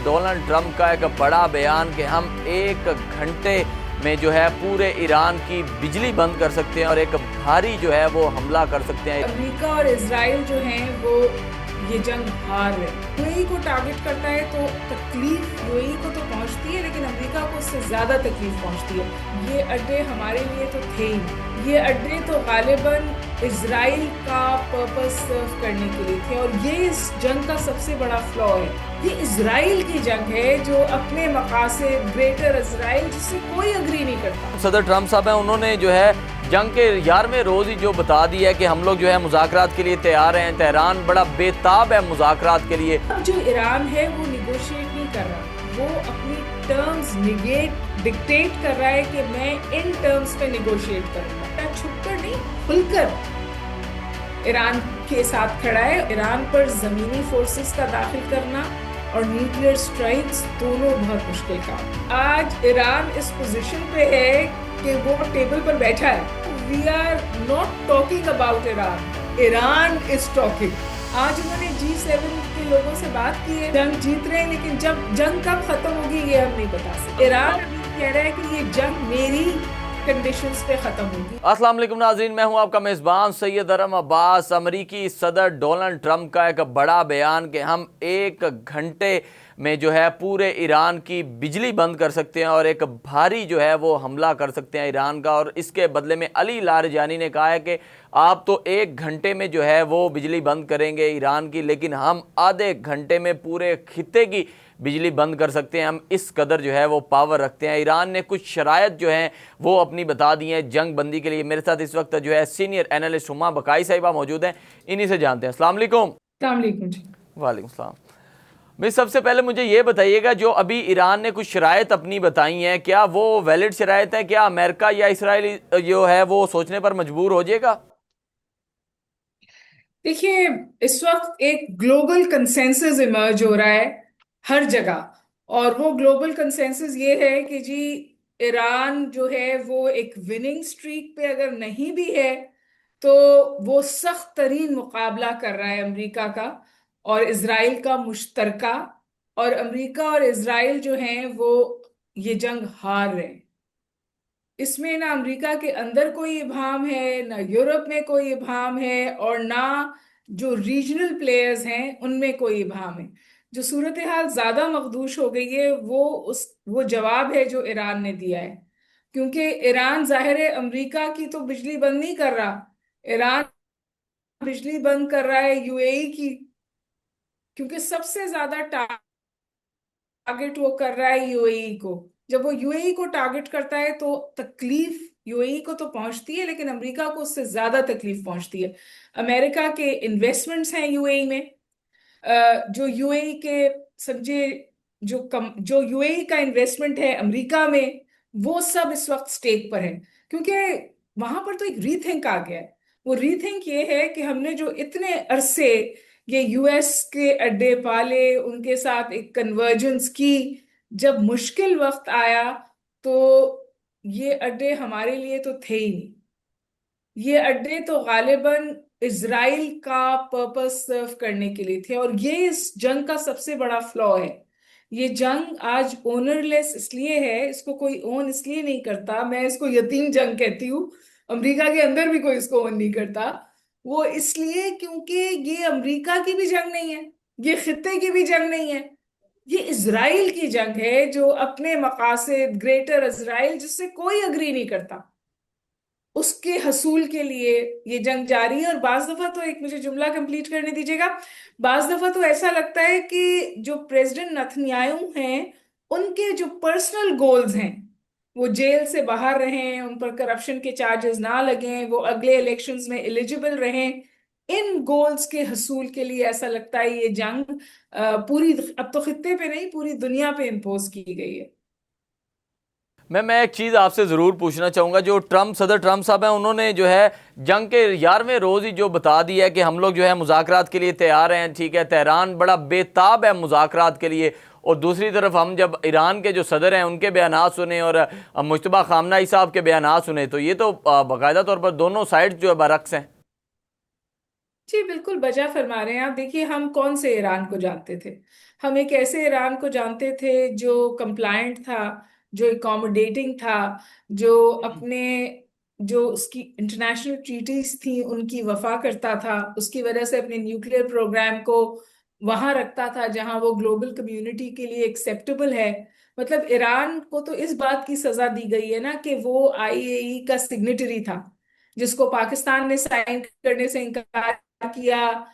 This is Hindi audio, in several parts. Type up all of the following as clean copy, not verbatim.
डोनाल्ड ट्रंप का एक बड़ा बयान कि हम 1 घंटे में जो है पूरे ईरान की बिजली बंद कर सकते हैं और एक भारी जो है वो हमला कर सकते हैं। अमेरिका और इजराइल जो हैं वो ये जंग हार रहे हैं। यूएई को टारगेट करता है तो तकलीफ यूएई को तो पहुंचती है, लेकिन अमेरिका को उससे ज्यादा तकलीफ पहुंचती है। ये अड्डे हमारे लिए तो थे ही, ये अड्डे तो गालिबन इजराइल का पर्पस सर्व करने के लिए थे, और ये इस जंग का सबसे बड़ा फ्लॉ है। ये इजराइल की जंग है जो अपने मकासद ग्रेटर इजराइल, जिससे कोई अग्री नहीं करता। सदर ट्रंप साहब हैं, उन्होंने जो है जंग के 11वें रोज ही जो बता दिया है कि हम लोग जो है मुज़ाकरात के लिए तैयार हैं। तेहरान बड़ा बेताब है मुज़ाकरात के लिए। अब जो ईरान है वो निगोशिएट नहीं कर रहा, वो अपनी टर्म्स डिक्टेट कर रहा है कि मैं इन टर्म्स पे निगोशिएट करूंगा। छुपकर नहीं, खुलकर ईरान के साथ खड़ा है। ईरान पर जमीनी फोर्सेस का दाखिल करना और न्यूक्लियर स्ट्राइक्स दोनों बहुत मुश्किल काम। आज ईरान इस पोजीशन पे है कि वो टेबल पर बैठा है। We are not talking about Iran, Iran is talking. आज उन्होंने G7 के लोगों से बात की है, जंग जीत रहे हैं, लेकिन जब जंग कब खत्म होगी ये हम नहीं बता सकते। ईरान अभी कह रहा है कि ये जंग मेरी कंडीशंस पे खत्म होगी। अस्सलाम वालेकुम नाज़रीन, मैं हूं आपका मेज़बान सैयद अरम अब्बास। अमरीकी सदर डोनाल्ड ट्रंप का एक बड़ा बयान कि हम 1 घंटे में जो है पूरे ईरान की बिजली बंद कर सकते हैं और एक भारी जो है वो हमला कर सकते हैं ईरान का। और इसके बदले में अली लारजानी ने कहा है कि आप तो 1 घंटे में जो है वो बिजली बंद करेंगे ईरान की, लेकिन हम आधे घंटे में पूरे खित्ते की बिजली बंद कर सकते हैं। हम इस कदर जो है वो पावर रखते हैं। ईरान ने कुछ शराइत जो हैं वो अपनी बता दी हैं जंग बंदी के लिए। मेरे साथ इस वक्त जो है सीनियर एनालिस्ट हुमा बकाई साहिबा मौजूद हैं, इन्हीं से जानते हैं। अस्सलाम वालेकुम। वालेकुम सलाम। भाई सबसे पहले मुझे ये बताइएगा, जो अभी ईरान ने कुछ शराइत अपनी बताई हैं, क्या वो वैलिड शराइत हैं? क्या अमेरिका या इसराइल जो है वो सोचने पर मजबूर हो जाएगा? देखिए, इस वक्त एक ग्लोबल कंसेंसस इमर्ज हो रहा है हर जगह, और वो ग्लोबल कंसेंसस ये है कि जी ईरान जो है वो एक विनिंग स्ट्रीक पे अगर नहीं भी है तो वो सख्त तरीन मुकाबला कर रहा है अमेरिका का और इसराइल का मुश्तरका। और अमेरिका और इसराइल जो हैं वो ये जंग हार रहे हैं। इसमें ना अमेरिका के अंदर कोई इबाम है, ना यूरोप में कोई इबाम है, और ना जो रीजनल प्लेयर्स हैं उनमें कोई इबाम है। जो सूरत हाल ज्यादा मखदूश हो गई है वो जवाब है जो ईरान ने दिया है। क्योंकि ईरान जाहिर है अमेरिका की तो बिजली बंद नहीं कर रहा, ईरान बिजली बंद कर रहा है यूएई की। क्योंकि सबसे ज्यादा टारगेट वो कर रहा है यूएई को। जब वो यूएई को टारगेट करता है तो तकलीफ यूएई को तो पहुंचती है, लेकिन अमेरिका को उससे ज्यादा तकलीफ पहुंचती है। अमेरिका के इन्वेस्टमेंट्स हैं यूएई में। जो यूएई के समझे जो यूएई का इन्वेस्टमेंट है अमेरिका में, वो सब इस वक्त स्टेक पर है। क्योंकि वहां पर तो एक रीथिंक आ गया है। वो रीथिंक ये है कि हमने जो इतने अरसे ये यूएस के अड्डे पाले, उनके साथ एक कन्वर्जेंस की, जब मुश्किल वक्त आया तो ये अड्डे हमारे लिए तो थे ही नहीं। ये अड्डे तो गालिबन इजराइल का पर्पस सर्व करने के लिए थे, और ये इस जंग का सबसे बड़ा फ्लॉ है। ये जंग आज ओनरलेस इसलिए है, इसको कोई ओन इसलिए नहीं करता, मैं इसको यतीम जंग कहती हूँ। अमेरिका के अंदर भी कोई इसको ओन नहीं करता। वो इसलिए क्योंकि ये अमेरिका की भी जंग नहीं है, ये खित्ते की भी जंग नहीं है, ये इजराइल की जंग है जो अपने मकासद ग्रेटर इजराइल, जिससे कोई अग्री नहीं करता, उसके हसूल के लिए ये जंग जारी है। और बाज दफा तो, एक मुझे जुमला कंप्लीट करने दीजिएगा, बाज दफा तो ऐसा लगता है कि जो प्रेसिडेंट नतन्याहू हैं उनके जो पर्सनल गोल्स हैं, वो जेल से बाहर रहें, उन पर करप्शन के चार्जेस ना लगें, वो अगले इलेक्शंस में एलिजिबल रहें, इन गोल्स के हसूल के लिए ऐसा लगता है ये जंग पूरी, अब तो खित्ते पे नहीं पूरी दुनिया पे इम्पोज की गई है। मैं एक चीज़ आपसे ज़रूर पूछना चाहूँगा। जो सदर ट्रंप साहब हैं, उन्होंने जो है जंग के 11वें रोज़ ही जो बता दिया है कि हम लोग जो है मुज़ाकरात के लिए तैयार हैं। ठीक है, तेहरान बड़ा बेताब है मुज़ाकरात के लिए। और दूसरी तरफ हम जब ईरान के जो सदर हैं उनके बयानात सुने और मुश्तबा खामनाई साहब के बयानात सुने, तो ये तो बाकायदा तौर पर दोनों साइड जो है बरक्स हैं। जी बिल्कुल बजा फरमा रहे हैं आप। देखिए, हम कौन से ईरान को जानते थे? हम एक ऐसे ईरान को जानते थे जो कंप्लायंट था, जो एकोमोडेटिंग था, जो अपने जो उसकी इंटरनेशनल ट्रीटीज थी उनकी वफा करता था, उसकी वजह से अपने न्यूक्लियर प्रोग्राम को वहां रखता था जहां वो ग्लोबल कम्युनिटी के लिए एक्सेप्टेबल है। मतलब ईरान को तो इस बात की सजा दी गई है ना कि वो आईएई का सिग्नेटरी था, जिसको पाकिस्तान ने साइन करने से इनकार किया,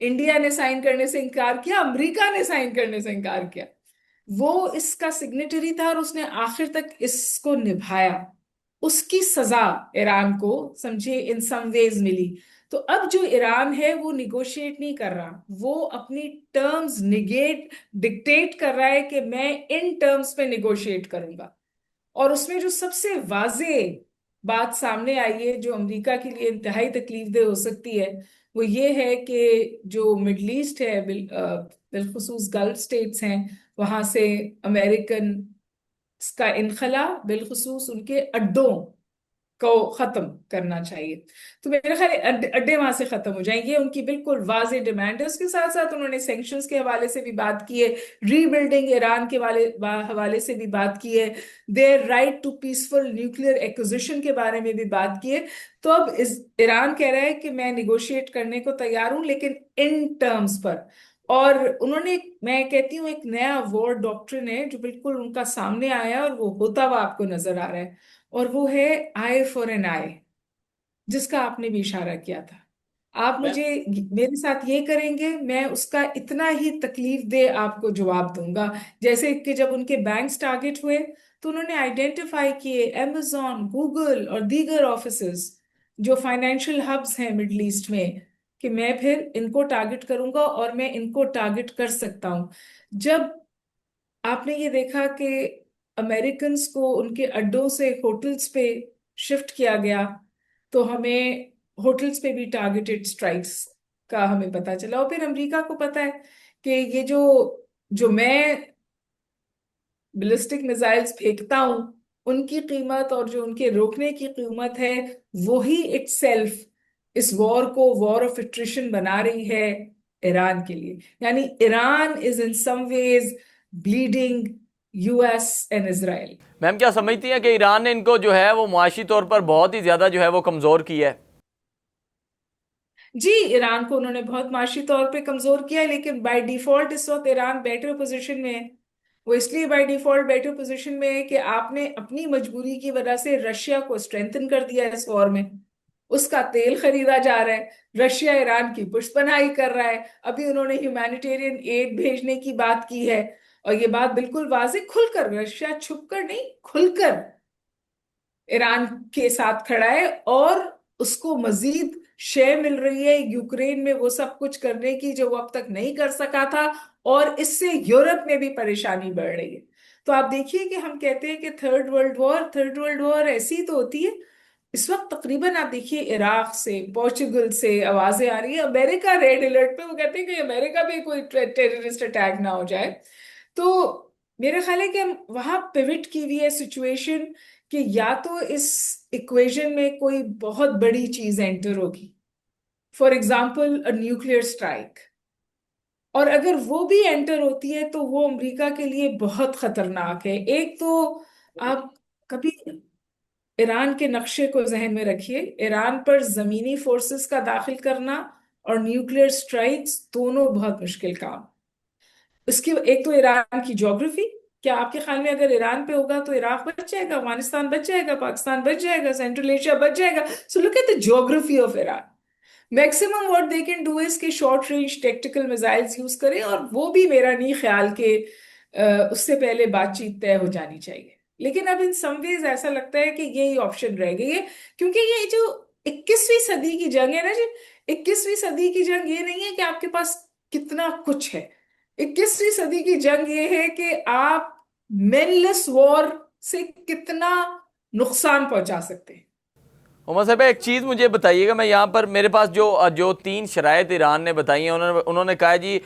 इंडिया ने साइन करने से इनकार किया, अमेरिका ने साइन करने से इनकार किया। वो इसका सिग्नेटरी था और उसने आखिर तक इसको निभाया। उसकी सजा ईरान को, समझिए, इन सम वेज मिली। तो अब जो ईरान है वो निगोशिएट नहीं कर रहा, वो अपनी टर्म्स निगेट डिक्टेट कर रहा है कि मैं इन टर्म्स पे निगोशिएट करूंगा। और उसमें जो सबसे वाजे बात सामने आई है, जो अमेरिका के लिए इंतहाई तकलीफदेह हो सकती है, वो ये है कि जो मिडल ईस्ट है, बिलखुसूस गल्फ स्टेट्स हैं, वहां से अमेरिकन का इनखला, बिलखुसूस उनके अड्डों को खत्म करना चाहिए। तो मेरे ख्याल है अड्डे वहां से खत्म हो जाएंगे, उनकी बिल्कुल वाजे डिमांड है। उसके साथ साथ उन्होंने सैंक्शंस के हवाले से भी बात की है, रीबिल्डिंग ईरान के हवाले से भी बात की है, their right to peaceful nuclear acquisition के बारे में भी बात की है। तो अब इस ईरान कह रहा है कि मैं निगोशिएट करने को तैयार हूं, लेकिन इन टर्म्स पर। और उन्होंने, मैं कहती हूँ, एक नया वॉर डॉक्ट्रिन है जो बिल्कुल उनका सामने आया है और वो होता हुआ आपको नजर आ रहा है, और वो है आई फॉर एन आई, जिसका आपने भी इशारा किया था। आप मैं मुझे, मेरे साथ ये करेंगे, मैं उसका इतना ही तकलीफ दे आपको जवाब दूंगा। जैसे कि जब उनके बैंक्स टारगेट हुए तो उन्होंने आइडेंटिफाई किए amazon, गूगल और दीगर ऑफिसेस जो फाइनेंशियल हब्स हैं मिडल ईस्ट में, कि मैं फिर इनको टारगेट करूंगा और मैं इनको टारगेट कर सकता हूं। जब आपने ये देखा कि अमेरिकन्स को उनके अड्डों से होटल्स पे शिफ्ट किया गया, तो हमें होटल्स पे भी टारगेटेड स्ट्राइक्स का हमें पता चला। और फिर अमेरिका को पता है कि ये जो जो मैं बैलिस्टिक मिसाइल्स फेंकता हूं, उनकी कीमत और जो उनके रोकने की कीमत है, वही इटसेल्फ इस वॉर को वॉर ऑफ एट्रिशन बना रही है ईरान के लिए। यानी Iran is in some ways bleeding US and Israel. Ma'am क्या समझती हैं कि ईरान ने इनको जो है वो मुआशी तौर पर बहुत ही ज़्यादा जो है वो कमज़ोर किया है? जी, ईरान को उन्होंने बहुत माशी तौर पे कमजोर किया है, लेकिन बाय डिफॉल्ट इस वक्त ईरान बेटर पोजीशन में है। वो इसलिए बाय डिफॉल्ट बेटर पोजीशन में है कि आपने अपनी मजबूरी की वजह से रशिया को स्ट्रेंथन कर दिया है इस वॉर में। उसका तेल खरीदा जा रहा है, रशिया ईरान की पुष्टपनाही कर रहा है। अभी उन्होंने ह्यूमैनिटेरियन एड भेजने की बात की है, और ये बात बिल्कुल वाजे, खुलकर, रशिया छुपकर नहीं, खुलकर ईरान के साथ खड़ा है। और उसको मजीद शय मिल रही है यूक्रेन में वो सब कुछ करने की जो वो अब तक नहीं कर सका था, और इससे यूरोप में भी परेशानी बढ़ रही है। तो आप देखिए कि हम कहते हैं कि थर्ड वर्ल्ड वॉर ऐसी तो होती है। इस वक्त तकरीबन आप देखिए इराक से, पोर्चुगल से आवाजें आ रही है, अमेरिका रेड अलर्ट पे, वो कहते हैं कि अमेरिका पे कोई टेररिस्ट अटैक ना हो जाए। तो मेरा ख्याल है कि हम वहां पिविट की हुई है सिचुएशन, कि या तो इस इक्वेशन में कोई बहुत बड़ी चीज एंटर होगी, for example a nuclear strike. और अगर वो भी एंटर होती है तो वो अमेरिका के लिए बहुत खतरनाक है। एक तो आप कभी ईरान के नक्शे को जहन में रखिए, ईरान पर जमीनी फोर्सेस का दाखिल करना और न्यूक्लियर स्ट्राइक्स दोनों बहुत मुश्किल काम। इसकी एक तो ईरान की ज्योग्राफी, क्या आपके ख्याल में अगर ईरान पे होगा तो इराक बच जाएगा, अफगानिस्तान बच जाएगा, पाकिस्तान बच जाएगा, सेंट्रल एशिया बच जाएगा? So look at the geography of Iran. Maximum what they can do is कि short range tactical missiles use करें, और वो भी मेरा नहीं ख्याल कि उससे पहले बातचीत तय हो जानी चाहिए। लेकिन अब इन सम वेज ऐसा लगता है कि यही ऑप्शन रह गई है, क्योंकि ये जो 21वीं सदी की जंग है ना जी, 21वीं सदी की जंग ये नहीं है कि आपके पास कितना कुछ है। 21वीं सदी की जंग ये है कि आप मेनलेस वॉर से कितना नुकसान पहुंचा सकते हैं। उमर साहब एक चीज़ मुझे बताइएगा, मैं यहाँ पर मेरे पास जो जो तीन शराइत ईरान ने बताई हैं, उन्होंने उन्होंने कहा है जी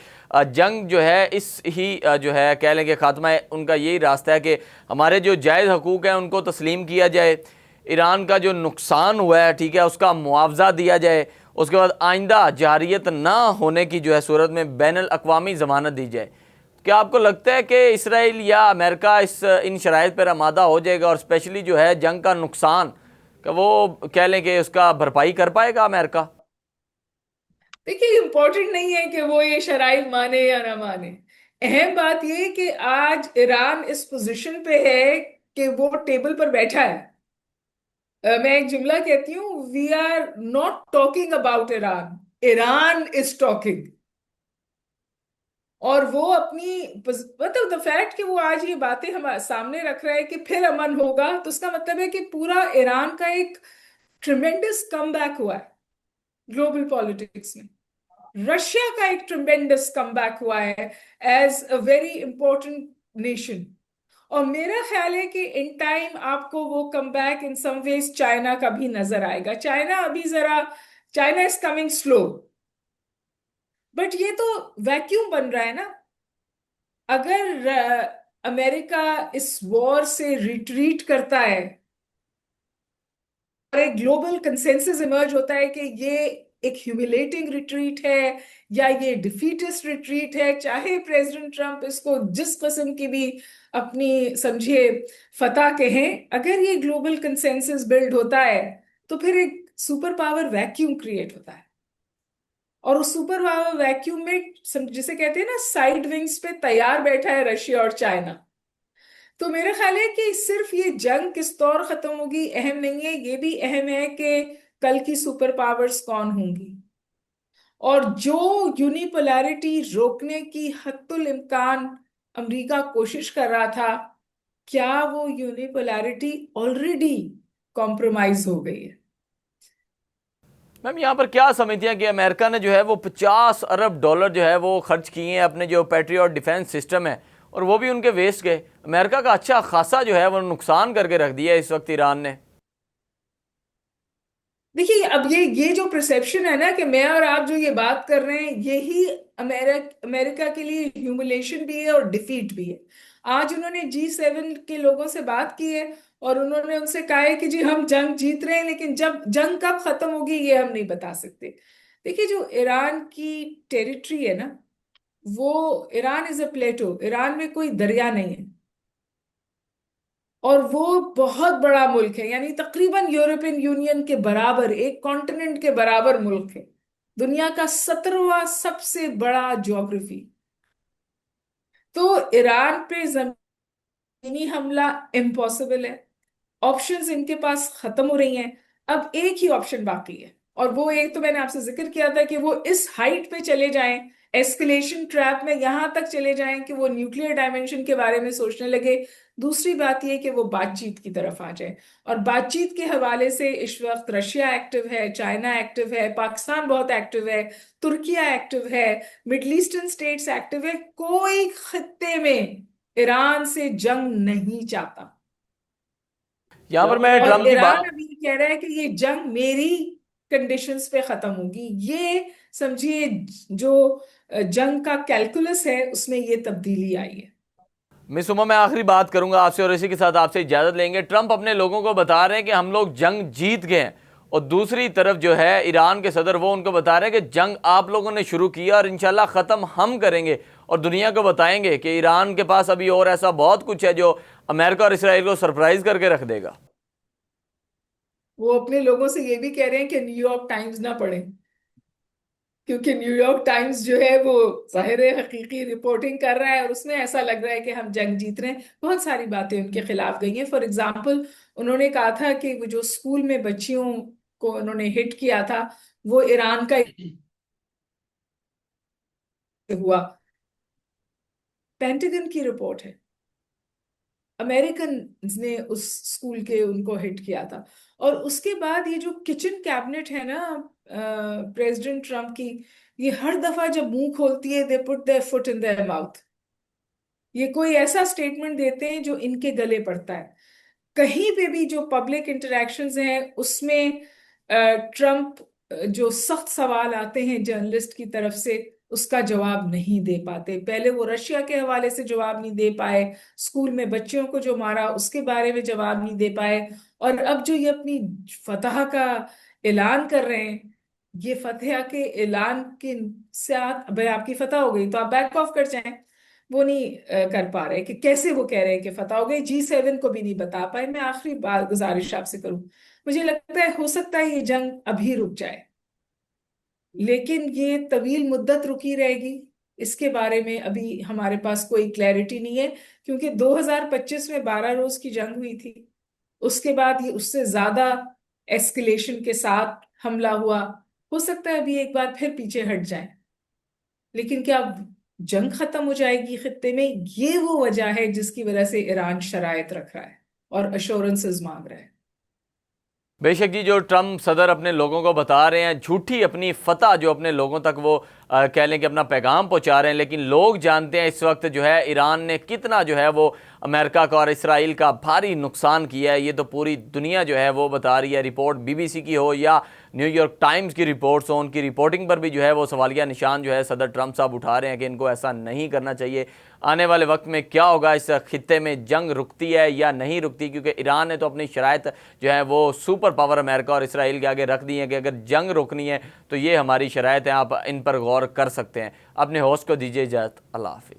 जंग जो है इस ही जो है कह लें कि खात्मा है उनका यही रास्ता है कि हमारे जो जायज़ हकूक़ हैं उनको तस्लीम किया जाए, ईरान का जो नुकसान हुआ है ठीक है उसका मुआवजा दिया जाए, उसके बाद आइंदा जहारियत ना होने की जो है सूरत में बैनुल अक़वामी ज़मानत दी जाए। क्या आपको लगता है कि इसराइल या अमेरिका इन शराइत पर आमादा हो जाएगा, और स्पेशली जो है जंग का नुकसान कि वो कह लें कि उसका भरपाई कर पाएगा अमेरिका? देखिए, इम्पोर्टेंट नहीं है कि वो ये शराइ माने या ना माने। अहम बात ये है कि आज ईरान इस पोजीशन पे है कि वो टेबल पर बैठा है। मैं एक जुमला कहती हूँ, we are not talking about Iran, Iran is talking. और वो अपनी मतलब द फैक्ट कि वो आज ये बातें हम सामने रख रहा है कि फिर अमन होगा, तो उसका मतलब है कि पूरा ईरान का एक ट्रिमेंडस कमबैक हुआ है ग्लोबल पॉलिटिक्स में। रशिया का एक ट्रिमेंडस कमबैक हुआ है as a very important nation. और मेरा ख्याल है कि इन टाइम आपको वो comeback in some ways China का भी नजर आएगा। चाइना अभी जरा, China is coming slow, but ये तो वैक्यूम बन रहा है ना। अगर अमेरिका इस वॉर से रिट्रीट करता है और एक ग्लोबल कंसेंसस इमर्ज होता है कि ये एक ह्यूमिलेटिंग रिट्रीट है या ये डिफीटिस्ट रिट्रीट है, चाहे प्रेसिडेंट ट्रम्प इसको जिस किस्म की भी अपनी समझिए फतह कहें, अगर ये ग्लोबल कंसेंसस बिल्ड होता है तो फिर एक सुपर पावर वैक्यूम क्रिएट होता है। और उस सुपर पावर वैक्यूम में जिसे कहते हैं ना, साइड विंग्स पे तैयार बैठा है रशिया और चाइना। तो मेरा ख्याल है कि सिर्फ ये जंग किस दौर खत्म होगी अहम नहीं है, ये भी अहम है कि कल की सुपर पावर्स कौन होंगी। और जो यूनिपोलैरिटी रोकने की हत्तुल इम्कान अमेरिका कोशिश कर रहा था, क्या वो यूनिपोलैरिटी ऑलरेडी कॉम्प्रोमाइज हो गई है? मैम यहाँ पर क्या समझती हैं कि अमेरिका ने जो है वो 50 अरब डॉलर जो है वो खर्च किए हैं अपने जो पैट्रियट डिफेंस सिस्टम है, और वो भी उनके वेस्ट गए। अमेरिका का अच्छा खासा जो है वो नुकसान करके रख दिया है इस वक्त ईरान ने। देखिए, अब ये जो परसेप्शन है ना कि मैं और आप जो ये बात कर रहे हैं, यही अमेरिका के लिए ह्यूमिलेशन भी है और डिफीट भी है। आज उन्होंने G7 के लोगों से बात की है और उन्होंने उनसे कहा है कि जी हम जंग जीत रहे हैं, लेकिन जब जंग कब खत्म होगी ये हम नहीं बता सकते। देखिए, जो ईरान की टेरिटरी है ना, वो Iran is a plateau, Iran में कोई दरिया नहीं है। और वो बहुत बड़ा मुल्क है, यानी तकरीबन यूरोपियन यूनियन के बराबर, एक कॉन्टिनेंट के बराबर मुल्क है। दुनिया का 17वां सबसे बड़ा ज्योग्राफी। तो ईरान पे जमीनी हमला इम्पॉसिबल है। ऑप्शंस इनके पास खत्म हो रही हैं। अब एक ही ऑप्शन बाकी है, और वो एक तो मैंने आपसे जिक्र किया था कि वो इस हाइट पे चले जाएं, एस्केलेशन ट्रैप में यहां तक चले जाएं कि वो न्यूक्लियर डायमेंशन के बारे में सोचने लगे। दूसरी बात ये कि वो बातचीत की तरफ आ जाए। और बातचीत के हवाले से इस वक्त रशिया एक्टिव है, चाइना एक्टिव है, पाकिस्तान बहुत एक्टिव है, तुर्किया एक्टिव है, मिडल ईस्टर्न स्टेट्स एक्टिव है। कोई खत्ते में ईरान से जंग नहीं चाहता। यहाँ पर मैं और ट्रम्प की ईरान बात, अभी कह रहा है कि ये जंग मेरी कंडीशंस पे खत्म होगी। ये समझिए, जो जंग का कैलकुलस है उसमें ये तब्दीली आई है। मिस उमा, मैं आखिरी बात करूंगा आपसे और इसी के साथ आपसे इजाजत लेंगे। ट्रंप अपने लोगों को बता रहे हैं कि हम लोग जंग जीत गए हैं, और दूसरी तरफ जो है ईरान के सदर वो उनको बता रहे हैं कि जंग आप लोगों ने शुरू किया और इंशाल्लाह ख़त्म हम करेंगे, और दुनिया को बताएंगे कि ईरान के पास अभी और ऐसा बहुत कुछ है जो अमेरिका और इसराइल को सरप्राइज करके रख देगा। वो अपने लोगों से ये भी कह रहे हैं कि न्यूयॉर्क टाइम्स ना पढ़ें, क्योंकि न्यूयॉर्क टाइम्स जो है वो जाहिर है हकीकी रिपोर्टिंग कर रहा है और उसमें ऐसा लग रहा है कि हम जंग जीत रहे हैं। बहुत सारी बातें उनके खिलाफ गई हैं। फॉर एग्जाम्पल, उन्होंने कहा था कि वो जो स्कूल में बच्चियों को उन्होंने हिट किया था, वो ईरान का हुआ। पेंटागन की रिपोर्ट है, अमेरिकन ने उस स्कूल के उनको हिट किया था। और उसके बाद ये जो किचन कैबिनेट है ना प्रेसिडेंट ट्रम्प की, ये हर दफा जब मुंह खोलती है they put there foot in their mouth. ये कोई ऐसा स्टेटमेंट देते हैं जो इनके गले पड़ता है। कहीं पे भी जो पब्लिक इंटरेक्शंस हैं उसमें ट्रम्प जो सख्त सवाल आते हैं जर्नलिस्ट की तरफ से, उसका जवाब नहीं दे पाते। पहले वो रशिया के हवाले से जवाब नहीं दे पाए, स्कूल में बच्चियों को जो मारा उसके बारे में जवाब नहीं दे पाए, और अब जो ये अपनी फतह का ऐलान कर रहे हैं, ये फतह के ऐलान के साथ भाई आपकी फतह हो गई तो आप बैक ऑफ कर जाएं, वो नहीं कर पा रहे कि कैसे वो कह रहे हैं कि फतह हो गई, G7 को भी नहीं बता पाए। मैं आखिरी बात गुजारिश आपसे करूं, मुझे लगता है हो सकता है ये जंग अभी रुक जाए, लेकिन ये तवील मुद्दत रुकी रहेगी, इसके बारे में अभी हमारे पास कोई क्लैरिटी नहीं है। क्योंकि 2025 में 12 रोज की जंग हुई थी, उसके बाद ये उससे ज्यादा एस्केलेशन के साथ हमला हुआ। हो सकता है अभी एक बार फिर पीछे हट जाए, लेकिन क्या जंग खत्म हो जाएगी खित्ते में? ये वो वजह है जिसकी वजह से ईरान शराइत रख रहा है और अश्योरेंसेस मांग रहा है। बेशक जी, जो ट्रम्प सदर अपने लोगों को बता रहे हैं, झूठी अपनी फतह जो अपने लोगों तक वो कह लें कि अपना पैगाम पहुंचा रहे हैं, लेकिन लोग जानते हैं इस वक्त जो है ईरान ने कितना जो है वो अमेरिका का और इसराइल का भारी नुकसान किया है। ये तो पूरी दुनिया जो है वो बता रही है। रिपोर्ट BBC की हो या न्यूयॉर्क टाइम्स की रिपोर्ट्स हो, उनकी रिपोर्टिंग पर भी जो है वो सवालिया निशान जो है सदर ट्रम्प साहब उठा रहे हैं कि इनको ऐसा नहीं करना चाहिए। आने वाले वक्त में क्या होगा, इस खित्ते में जंग रुकती है या नहीं रुकती? क्योंकि ईरान ने तो अपनी शराइत जो है वो सुपर पावर अमेरिका और इसराइल के आगे रख दी है कि अगर जंग रोकनी है तो ये हमारी शराइत है, आप इन पर गौर कर सकते हैं। अपने होस्ट को दीजिए इजाज़त। अल्लाह हाफिज़।